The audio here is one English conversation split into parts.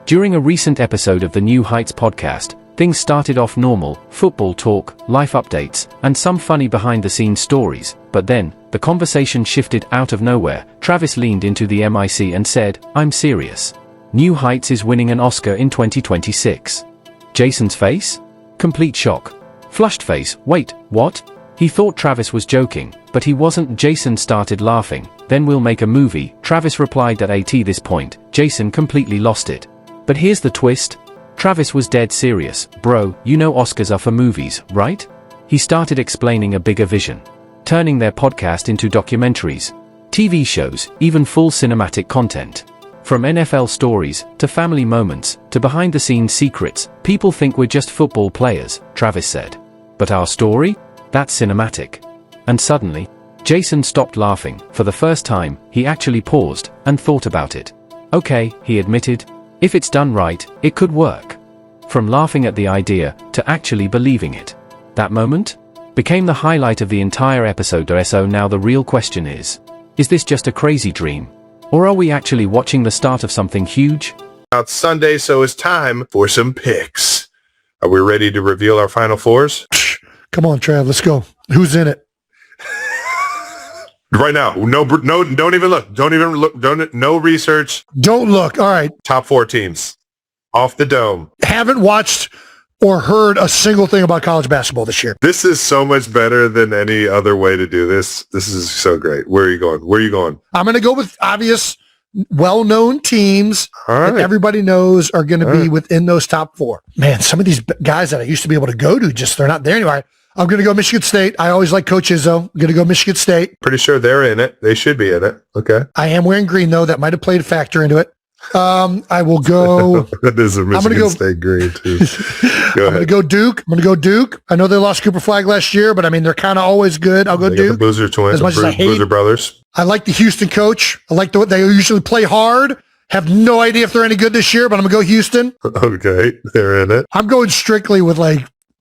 During a recent episode of the New Heights podcast, things started off normal: football talk, life updates, and some funny behind-the-scenes stories. But then, the conversation shifted out of nowhere. Travis leaned into the mic and said, "I'm serious. New Heights is winning an Oscar in 2026. Jason's face? Complete shock. Flushed face. Wait, what? He thought Travis was joking, but he wasn't. Jason started laughing. Then we'll make a movie, Travis replied. At this point, Jason completely lost it. But here's the twist. Travis was dead serious. Bro, you know Oscars are for movies, right? He started explaining a bigger vision. Turning their podcast into documentaries, TV shows, even full cinematic content. From NFL stories, to family moments, to behind-the-scenes secrets, people think we're just football players, Travis said. But our story? That's cinematic. And suddenly, Jason stopped laughing. For the first time, he actually paused and thought about it. Okay, he admitted. If it's done right, it could work. From laughing at the idea, to actually believing it. That moment became the highlight of the entire episode. So now the real question is this just a crazy dream? Or are we actually watching the start of something huge? It's Sunday, so it's time for some picks. Are we ready to reveal our final fours? Come on, Trav, let's go. Who's in it? Right now. No, don't even look. No research. Don't look. All right. Top 4 teams. Off the dome. Haven't watched or heard a single thing about college basketball this year. This is so much better than any other way to do this. This is so great. Where are you going? I'm going to go with obvious, well-known teams that everybody knows are going to be within those top 4. Man, some of these guys that I used to be able to go to, they're not there anymore. I'm going to go Michigan State. I always like Coach Izzo. I'm going to go Michigan State. Pretty sure they're in it. They should be in it. Okay. I am wearing green, though. That might have played a factor into it. I will go. That is a Michigan State green, too. I'm going to go Duke. I know they lost Cooper Flag last year, but I mean, they're kind of always good. I'll go Duke. The Boozer twins, as much as I hate, Boozer brothers. I like the Houston coach. I like they usually play hard. Have no idea if they're any good this year, but I'm going to go Houston. Okay. They're in it. I'm going strictly with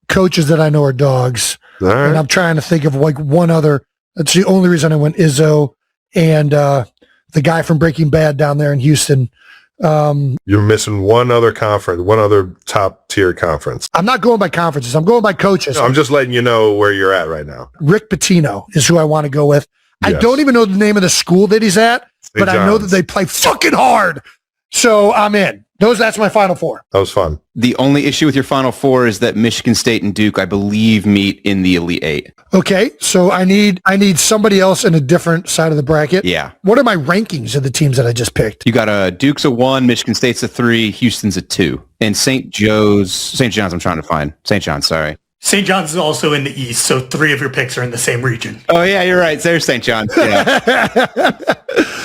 coaches that I know are dogs. All right. And I'm trying to think of one other. That's the only reason I went Izzo and the guy from Breaking Bad down there in Houston. You're missing one other top tier conference. I'm not going by conferences. I'm going by coaches. No, I'm just letting you know where you're at right now. Rick Pitino is who I want to go with. Yes. I don't even know the name of the school that he's at, but I know that they play fucking hard. So I'm in. That's my final 4. That was fun. The only issue with your final 4 is that Michigan State and Duke, I believe, meet in the Elite 8. Okay, so I need somebody else in a different side of the bracket. Yeah. What are my rankings of the teams that I just picked? You got Duke's a 1, Michigan State's a 3, Houston's a 2. And St. John's, I'm trying to find. St. John's, sorry. St. John's is also in the East, so 3 of your picks are in the same region. Oh, yeah, you're right. There's St. John's. Yeah.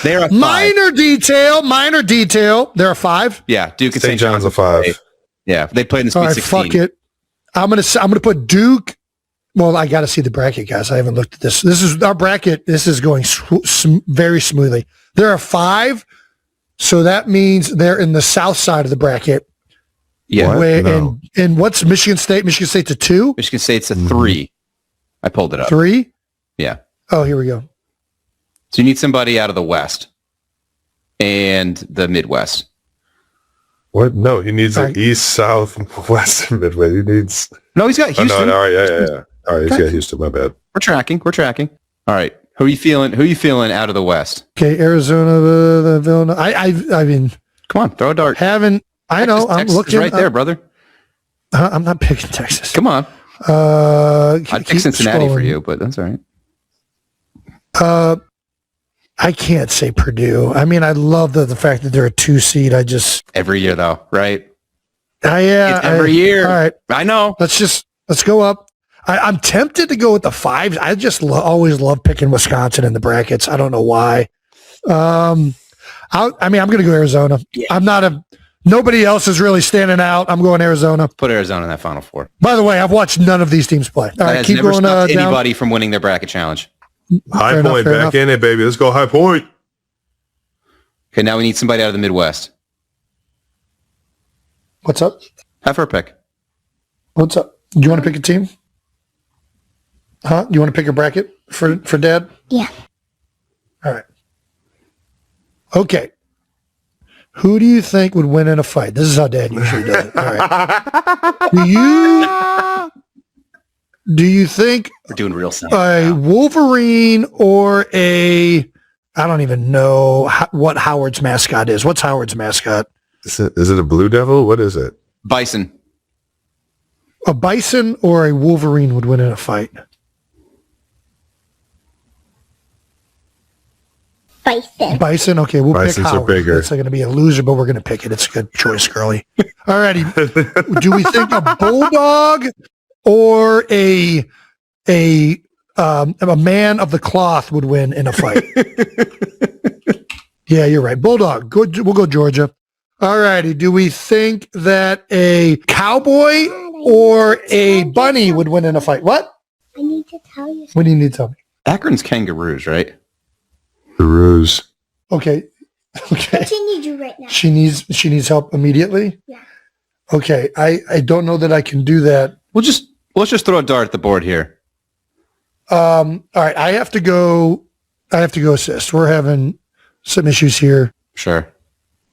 They're a 5. Minor detail. They're a 5? Yeah, Duke and St. John's a 5. Yeah, they played in the Sweet 16. Fuck it. I'm gonna put Duke. Well, I got to see the bracket, guys. I haven't looked at this. This is our bracket. This is going very smoothly. They're a 5, so that means they're in the south side of the bracket. Yeah. And what's Michigan State? Michigan State's a 2? Michigan State's a 3. I pulled it up. 3? Yeah. Oh, here we go. So you need somebody out of the West and the Midwest. What? No, he needs the East, South, West, and Midwest. He needs... No, he's got Houston. Oh, no, all right, yeah. All right, he's got Houston, my bad. We're tracking. All right. Who are you feeling out of the West? Okay, Arizona, Villanova. I mean... Come on, throw a dart. I know. I'm looking right there, brother. I'm not picking Texas. Come on. I'd pick Cincinnati for you, but that's all right. I can't say Purdue. I mean, I love the fact that they're a 2 seed. Every year, though, right? Yeah. Every year. All right. I know. Let's go up. I'm tempted to go with the 5s. I just always love picking Wisconsin in the brackets. I don't know why. I'm going to go Arizona. Yeah. Nobody else is really standing out. I'm going Arizona. Put Arizona in that final 4. By the way, I've watched none of these teams play. All right, keep going down. Anybody from winning their bracket challenge. High Point back in it, baby. Let's go High Point. Okay, now we need somebody out of the Midwest. What's up? Have her pick. What's up? Do you want to pick a team? Huh? Do you want to pick a bracket for Dad? Yeah. All right. Okay. Who do you think would win in a fight? This is how Dad usually does it. All right. Do you think We're doing real sound. a Wolverine or I don't even know what Howard's mascot is. What's Howard's mascot? Is it a blue devil? What is it? Bison. A bison or a Wolverine would win in a fight? Bison. Okay, we'll Bisons pick are Howard. bigger. It's going to be a loser, but we're going to pick it. It's a good choice, girly. All righty. Do we think a bulldog or a man of the cloth would win in a fight? Yeah, you're right. Bulldog. Good. We'll go Georgia. All righty. Do we think that a cowboy or a bunny would win in a fight? What? I need to tell you. What do you need to tell me? Akron's kangaroos, right? The ruse. Okay. Okay. She needs you right now. She needs help immediately? Yeah. Okay. I don't know that I can do that. Let's just throw a dart at the board here. All right. I have to go assist. We're having some issues here. Sure.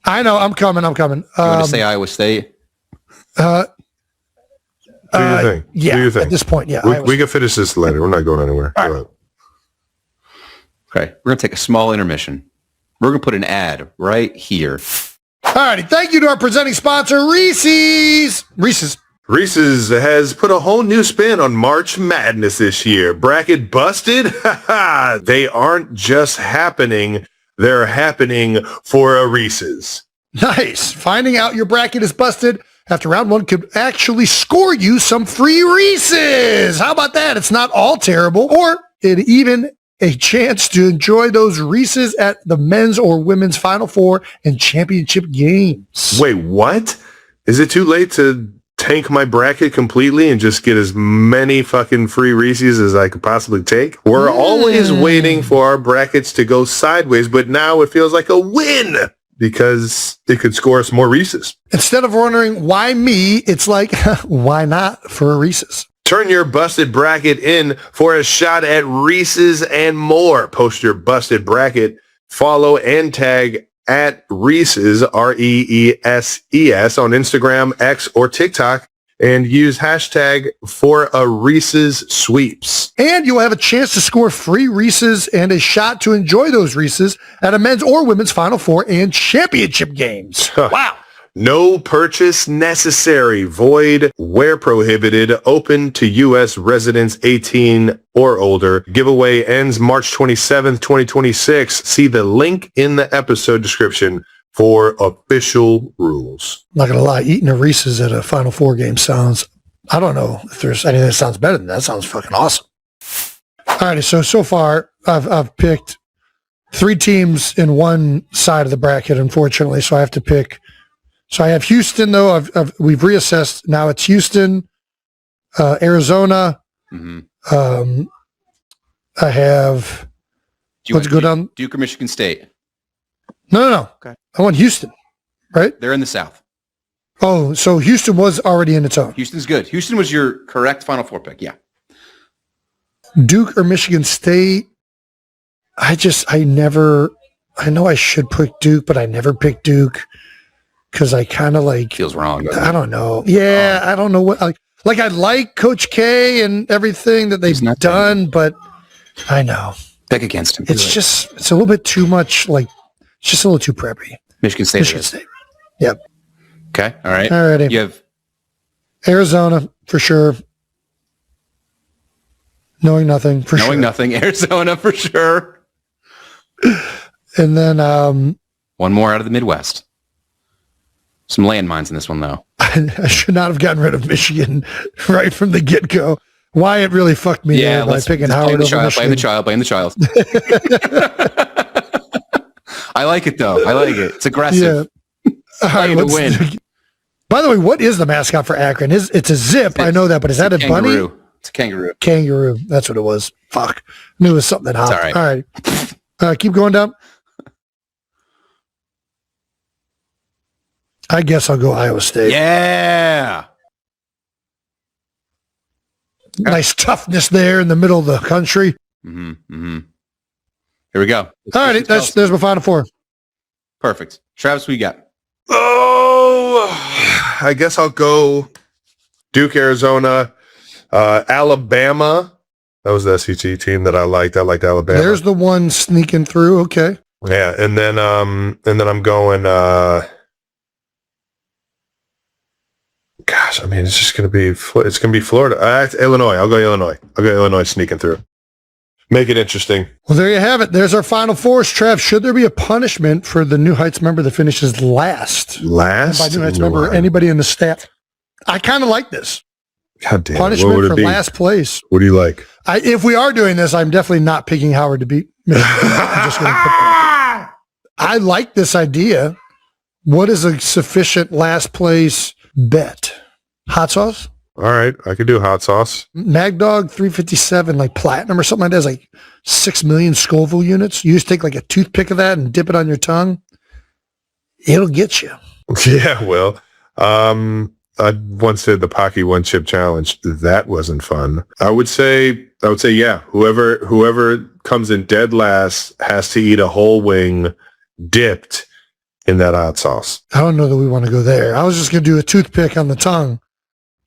I know. I'm coming. You want to say Iowa State? Do your thing. Yeah. Do your thing. At this point, yeah. We can finish this later. We're not going anywhere. Go ahead. Okay. We're going to take a small intermission. We're going to put an ad right here. All righty. Thank you to our presenting sponsor, Reese's. Reese's has put a whole new spin on March Madness this year. Bracket busted? They aren't just happening. They're happening for a Reese's. Nice. Finding out your bracket is busted after round one could actually score you some free Reese's. How about that? It's not all terrible. Or it even a chance to enjoy those Reese's at the men's or women's Final Four and championship games. Wait, what? Is it too late to tank my bracket completely and just get as many fucking free Reese's as I could possibly take? We're always waiting for our brackets to go sideways, but now it feels like a win because it could score us more Reese's. Instead of wondering why me, it's like, why not for a Reese's? Turn your busted bracket in for a shot at Reese's and more. Post your busted bracket, follow and tag at Reese's, REESES, on Instagram, X, or TikTok, and use hashtag for a Reese's sweeps. And you'll have a chance to score free Reese's and a shot to enjoy those Reese's at a men's or women's Final Four and championship games. Wow. No purchase necessary. Void where prohibited. Open to U.S. residents 18 or older. Giveaway ends March 27th, 2026. See the link in the episode description for official rules. Not going to lie, eating a Reese's at a Final Four game sounds, I don't know if there's anything that sounds better than that. Sounds fucking awesome. All right, so far I've picked three teams in one side of the bracket, unfortunately, so I have to pick. So I have Houston, though. We've reassessed. Now it's Houston, Arizona. Mm-hmm. I have. Let's go down. Duke or Michigan State? No. Okay. I want Houston, right? They're in the South. Oh, so Houston was already in its own. Houston's good. Houston was your correct Final Four pick. Yeah. Duke or Michigan State. I know I should pick Duke, but I never pick Duke. Because I kind of like feels wrong. I don't know. Yeah, I don't know what I like Coach K and everything that they've done, but I know pick against him. It's a little bit too much. Like it's just a little too preppy. Michigan State. Yep. Okay. All right. Alrighty. You have Arizona for sure. Knowing nothing for sure. Knowing nothing. Arizona for sure. And then one more out of the Midwest. Some landmines in this one, though. I should not have gotten rid of Michigan right from the get-go. Wyatt really fucked me there by picking Howard over Michigan. Blame the child. I like it, though. I like it. It's aggressive. Yeah. All right, to win. By the way, what is the mascot for Akron? It's a zip. I know that, but is that a bunny? It's a kangaroo. Kangaroo. That's what it was. Fuck. I knew it was something that hopped. All right. All right. Keep going down. I guess I'll go Iowa State. Yeah. Nice toughness there in the middle of the country. Mm-hmm. Mm-hmm. Here we go. All right. There's my Final Four. Perfect. Travis, what you got? Oh, I guess I'll go Duke, Arizona, Alabama. That was the SEC team that I liked. I liked Alabama. There's the one sneaking through. Okay. Yeah, and then I'm going. Gosh, I mean, it's just gonna be Florida. Illinois. I'll go Illinois. Sneaking through. Make it interesting. Well, there you have it. There's our final fours. Trev, should there be a punishment for the New Heights member that finishes last? Last? And by New Heights member, anybody in the staff. I kind of like this. God damn. Punishment for last place. What do you like? If we are doing this, I'm definitely not picking Howard to beat Michigan. I'm just going to put that. I like this idea. What is a sufficient last place bet? Hot sauce? All right, I could do hot sauce. Mag Dog 357, like platinum or something like that, is like 6 million Scoville units. You just take like a toothpick of that and dip it on your tongue. It'll get you. Yeah, well, I once did the Pocky One Chip Challenge. That wasn't fun. I would say, yeah. Whoever comes in dead last has to eat a whole wing dipped in that hot sauce. I don't know that we want to go there. I was just going to do a toothpick on the tongue.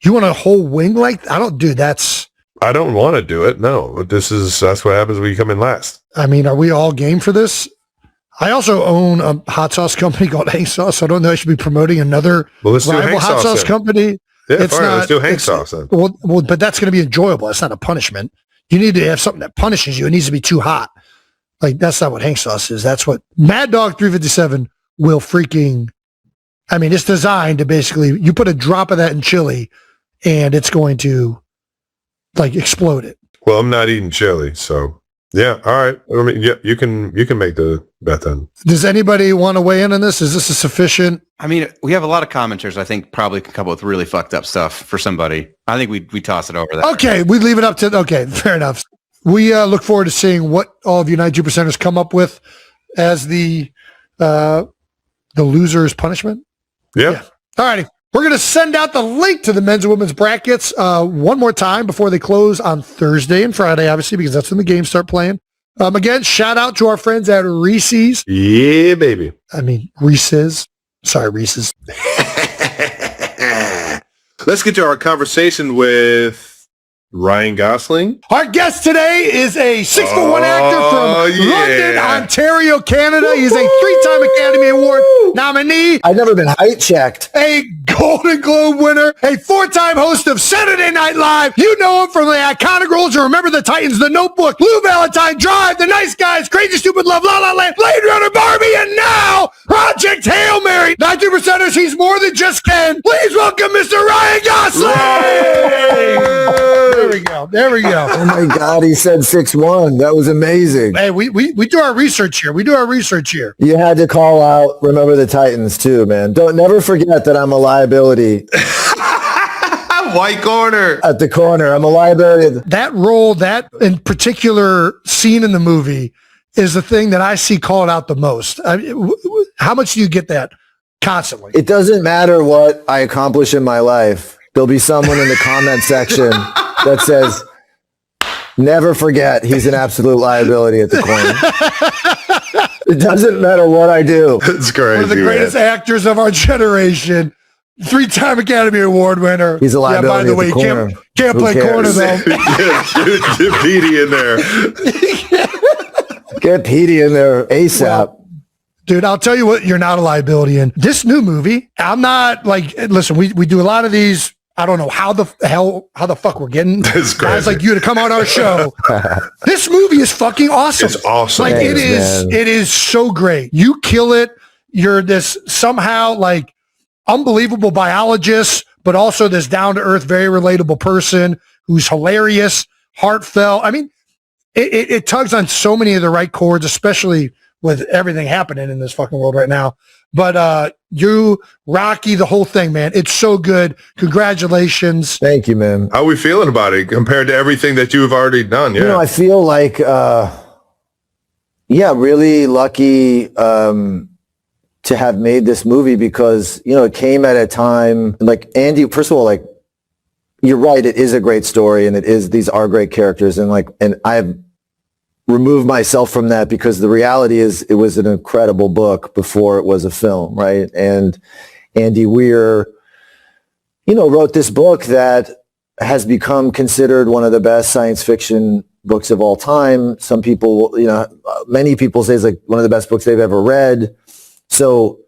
You want a whole wing like I don't do that's I don't want to do it. No, that's what happens when you come in last. I mean, are we all game for this? I also own a hot sauce company called Hank Sauce. So I don't know I should be promoting another rival hot sauce company. Yeah, it's fine. Let's do Hank Sauce then. Well, but that's going to be enjoyable. It's not a punishment. You need to have something that punishes you. It needs to be too hot. Like that's not what Hank Sauce is. That's what Mad Dog 357 will freaking. I mean, it's designed to basically you put a drop of that in chili. And it's going to like explode it. Well, I'm not eating chili, so yeah. All right. I mean, yeah, you can make the bet then. Does anybody want to weigh in on this? Is this a sufficient? I mean, we have a lot of commenters. I think probably can come up with really fucked up stuff for somebody. I think we toss it over that. Okay, we leave it up to. Okay, fair enough. We look forward to seeing what all of you 92%ers come up with as the loser's punishment. Yep. Yeah. All righty. We're going to send out the link to the men's and women's brackets one more time before they close on Thursday and Friday, obviously, because that's when the games start playing. Again, shout out to our friends at Reese's. Yeah, baby. I mean, Reese's. Sorry, Reese's. Let's get to our conversation with Ryan Gosling. Our guest today is a 6'1" actor from London, Ontario, Canada. He's a 3-time Academy Award nominee. I've never been height checked. A Golden Globe winner, a 4-time host of Saturday Night Live. You know him from the iconic roles of Remember the Titans, The Notebook, Blue Valentine, Drive, The Nice Guys, Crazy Stupid Love, La La Land, Blade Runner, Barbie, and now Project Hail Mary. 92%ers, he's more than just Ken. Please welcome Mr. Ryan Gosling. There we go. Oh my God, he said 6'1". That was amazing. Hey, we do our research here. You had to call out Remember the Titans too, man. Don't never forget that I'm a liability. White corner. At the corner. I'm a liability. That role, that in particular scene in the movie is the thing that I see called out the most. How much do you get that constantly? It doesn't matter what I accomplish in my life. There'll be someone in the comment section that says, never forget he's an absolute liability at the corner. It doesn't matter what I do. It's crazy. One of the greatest actors of our generation. 3-time Academy Award winner. He's a liability. Yeah, by the way, can't play corner though. Get Petey in there. Get Petey in there ASAP. Well, dude, I'll tell you what you're not a liability in. This new movie, I'm not like, listen, we do a lot of these. I don't know how the fuck we're getting guys like you to come on our show. This movie is fucking awesome. It's awesome. Like Thanks, it is so great. You kill it. You're this somehow like unbelievable biologist, but also this down to earth, very relatable person who's hilarious, heartfelt. I mean, it tugs on so many of the right chords, especially with everything happening in this fucking world right now. But you, Rocky, the whole thing, man. It's so good. Congratulations. Thank you, man. How are we feeling about it compared to everything that you have already done? Yeah. You know, I feel like, really lucky to have made this movie because, you know, it came at a time, like Andy, first of all, like, you're right, it is a great story and these are great characters. And I have remove myself from that because the reality is it was an incredible book before it was a film, right? And Andy Weir, wrote this book that has become considered one of the best science fiction books of all time. Some people, many people say it's like one of the best books they've ever read. So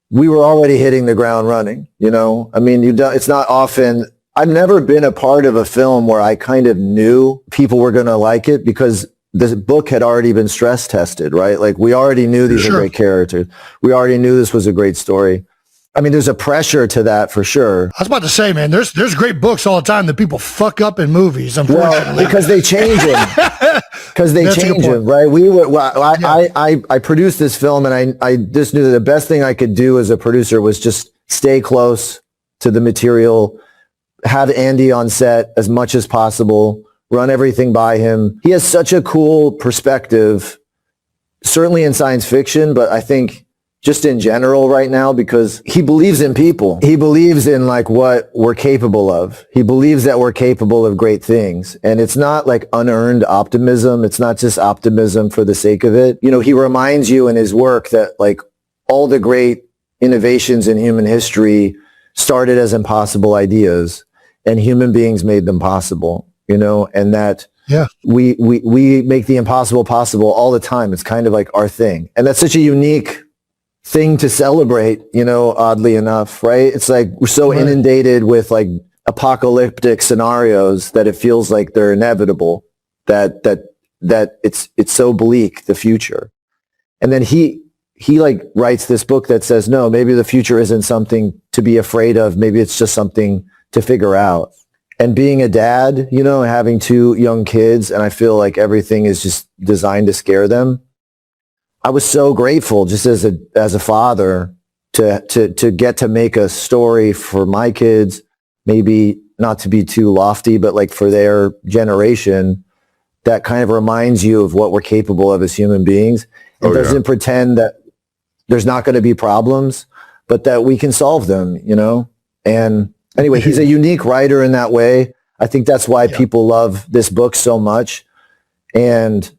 we were already hitting the ground running, I mean, it's not often, I've never been a part of a film where I kind of knew people were going to like it because the book had already been stress tested, right? Like we already knew these are great characters. We already knew this was a great story. I mean, there's a pressure to that for sure. I was about to say, man, there's great books all the time that people fuck up in movies, unfortunately. Well, because they change them. Because they change them, right? I produced this film, and I just knew that the best thing I could do as a producer was just stay close to the material, have Andy on set as much as possible, run everything by him. He has such a cool perspective, certainly in science fiction, but I think just in general right now, because he believes in people. He believes in like what we're capable of. He believes that we're capable of great things. And it's not like unearned optimism. It's not just optimism for the sake of it. He reminds you in his work that like all the great innovations in human history started as impossible ideas and human beings made them possible, and that we make the impossible possible all the time. It's kind of like our thing. And that's such a unique thing to celebrate, oddly enough, right? It's like we're so inundated with like apocalyptic scenarios that it feels like they're inevitable, that it's so bleak, the future. And then he like writes this book that says, no, maybe the future isn't something to be afraid of. Maybe it's just something to figure out. And being a dad, having 2 young kids, and I feel like everything is just designed to scare them. I was so grateful just as a father to get to make a story for my kids, maybe not to be too lofty, but like for their generation that kind of reminds you of what we're capable of as human beings. It doesn't pretend that there's not going to be problems, but that we can solve them, And anyway, he's a unique writer in that way. I think that's why people love this book so much. And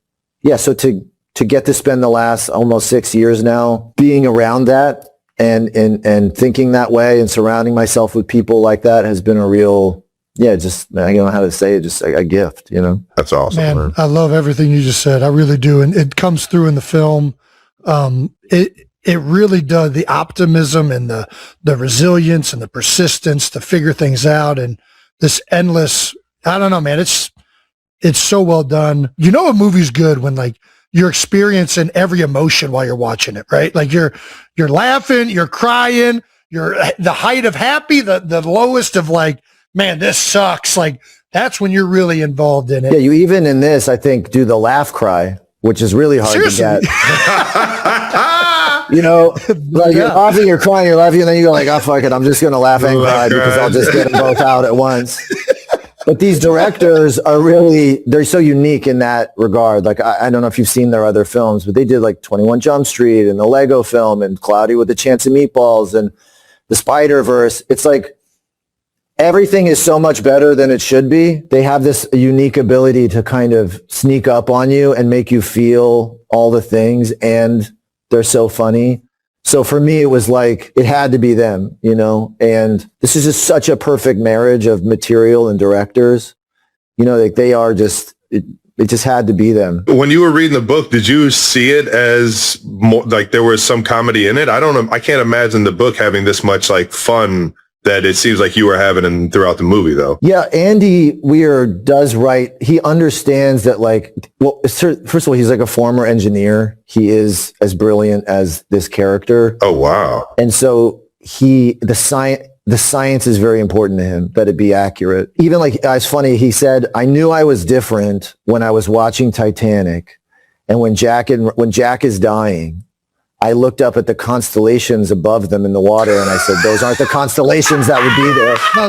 so to get to spend the last almost 6 years now being around that and thinking that way and surrounding myself with people like that has been a real, just, I don't know how to say it, just a gift, That's awesome. Man, I love everything you just said. I really do. And it comes through in the film. It really does. The optimism and the resilience and the persistence to figure things out and this endless, I don't know, man, it's so well done. A movie's good when like, you're experiencing every emotion while you're watching it, right? Like you're laughing, you're crying, you're the height of happy, the lowest of like, man, this sucks. Like that's when you're really involved in it. Yeah, you even in this, I think, do the laugh cry, which is really hard to get. Like you're laughing, you're crying, you're laughing, and then you go like, oh, fuck it, I'm just going to laugh and cry because I'll just get them both out at once. But these directors are they're so unique in that regard. Like, I don't know if you've seen their other films, but they did like 21 Jump Street and the Lego film and Cloudy with a Chance of Meatballs and the Spider-Verse. It's like everything is so much better than it should be. They have this unique ability to kind of sneak up on you and make you feel all the things, and they're so funny. So for me, it was like, it had to be them, and this is just such a perfect marriage of material and directors, like they are just, it just had to be them. When you were reading the book, did you see it as more like there was some comedy in it? I don't know. I can't imagine the book having this much like fun that it seems like you were having throughout the movie, though. Yeah, Andy Weir does write. He understands that, like, well, first of all, he's like a former engineer. He is as brilliant as this character. Oh, wow. And so the science is very important to him, that it be accurate. Even like, it's funny, he said, I knew I was different when I was watching Titanic. And when Jack is dying, I looked up at the constellations above them in the water, and I said, those aren't the constellations that would be there. No,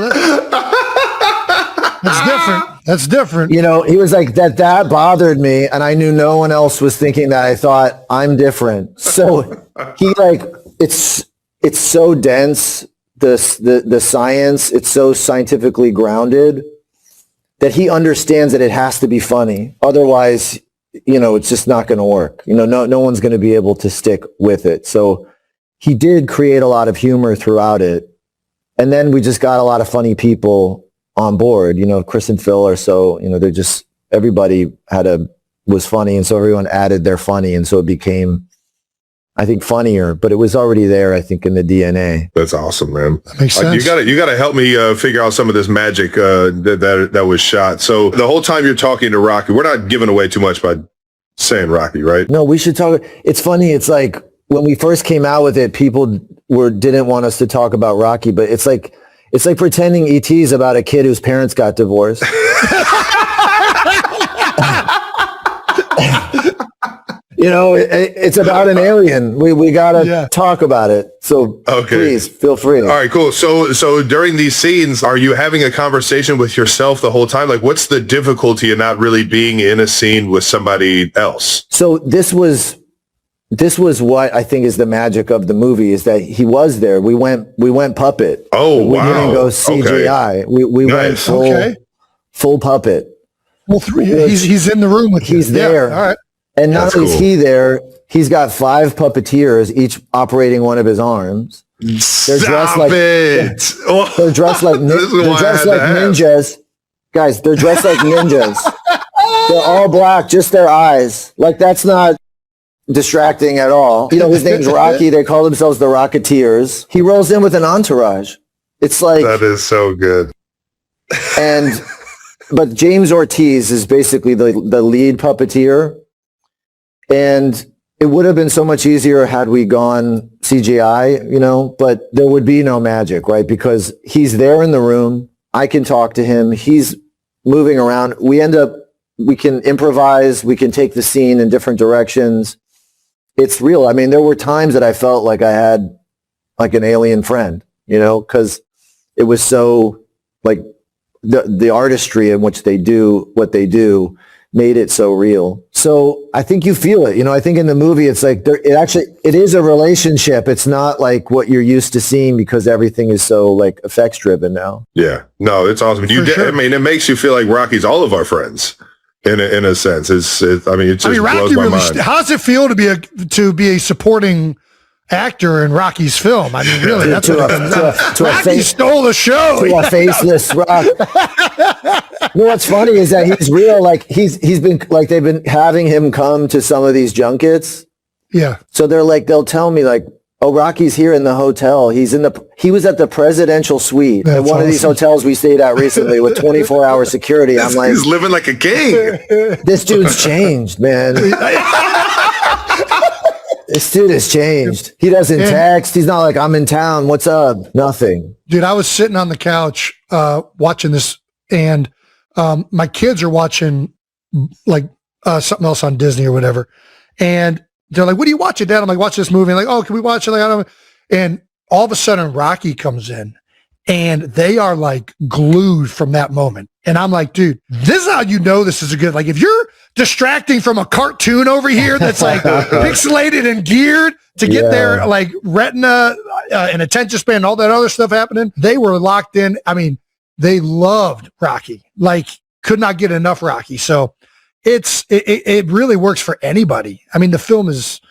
that's different. That's different. He was like, that bothered me, and I knew no one else was thinking that. I thought, I'm different. So he like, it's so dense, the science, it's so scientifically grounded that he understands that it has to be funny. Otherwise, it's just not going to work. No one's going to be able to stick with it. So he did create a lot of humor throughout it. And then we just got a lot of funny people on board. Chris and Phil are so, they're just, everybody was funny. And so everyone added their funny. And so it became, I think, funnier, but it was already there, I think, in the DNA. That's awesome, man. That makes sense. You gotta help me figure out some of this magic that was shot. So the whole time you're talking to Rocky, we're not giving away too much by saying Rocky, right? No, we should talk. It's funny. It's like when we first came out with it, people didn't want us to talk about Rocky, but it's like pretending ET's about a kid whose parents got divorced. It's about an alien. We gotta talk about it. So please feel free. All right, cool. So during these scenes, are you having a conversation with yourself the whole time? Like, what's the difficulty in not really being in a scene with somebody else? So this was what I think is the magic of the movie, is that he was there. We went puppet. Oh, we wow. didn't go CGI. Okay. We went full puppet. Well, he's in the room with you. He's there. All right. And not only is he there, he's got 5 puppeteers, each operating one of his arms. They're dressed like ninjas. Guys, they're dressed like ninjas. They're all black, just their eyes. Like, that's not distracting at all. His name's Rocky. They call themselves the Rocketeers. He rolls in with an entourage. It's like, that is so good. But James Ortiz is basically the lead puppeteer. And it would have been so much easier had we gone CGI, but there would be no magic, right? Because he's there in the room. I can talk to him. He's moving around. We can improvise. We can take the scene in different directions. It's real. I mean, there were times that I felt like I had like an alien friend, because it was so like the artistry in which they do what they do made it so real. So I think you feel it. I think in the movie, it's like it is a relationship. It's not like what you're used to seeing because everything is so like effects driven now. Yeah, no, it's awesome. I mean, it makes you feel like Rocky's all of our friends in a sense. It just Rocky blows my mind. How does it feel to be a supporting actor in Rocky's film? I mean, really, that's what it comes down to. Rocky stole the show. To a faceless Rock. What's funny is that he's real. Like he's been like, they've been having him come to some of these junkets. Yeah. So they'll tell me like, oh, Rocky's here in the hotel. He was at the presidential suite at one of these hotels we stayed at recently with 24-hour security. I'm like, he's living like a king. This dude's changed, man. This dude has changed. He doesn't text. He's not like, I'm in town. What's up? Nothing. Dude, I was sitting on the couch watching this, and my kids are watching like something else on Disney or whatever. And they're like, what are you watching, Dad? I'm like, watch this movie. I'm like, oh, can we watch it? Like, I don't know. And all of a sudden Rocky comes in and they are like glued from that moment. And I'm like, dude, this is how you know this is a good, like if you're distracting from a cartoon over here that's like pixelated and geared to get their like retina and attention span and all that other stuff happening, they were locked in. I mean, they loved Rocky, like could not get enough Rocky. So it really works for anybody. I mean, the film is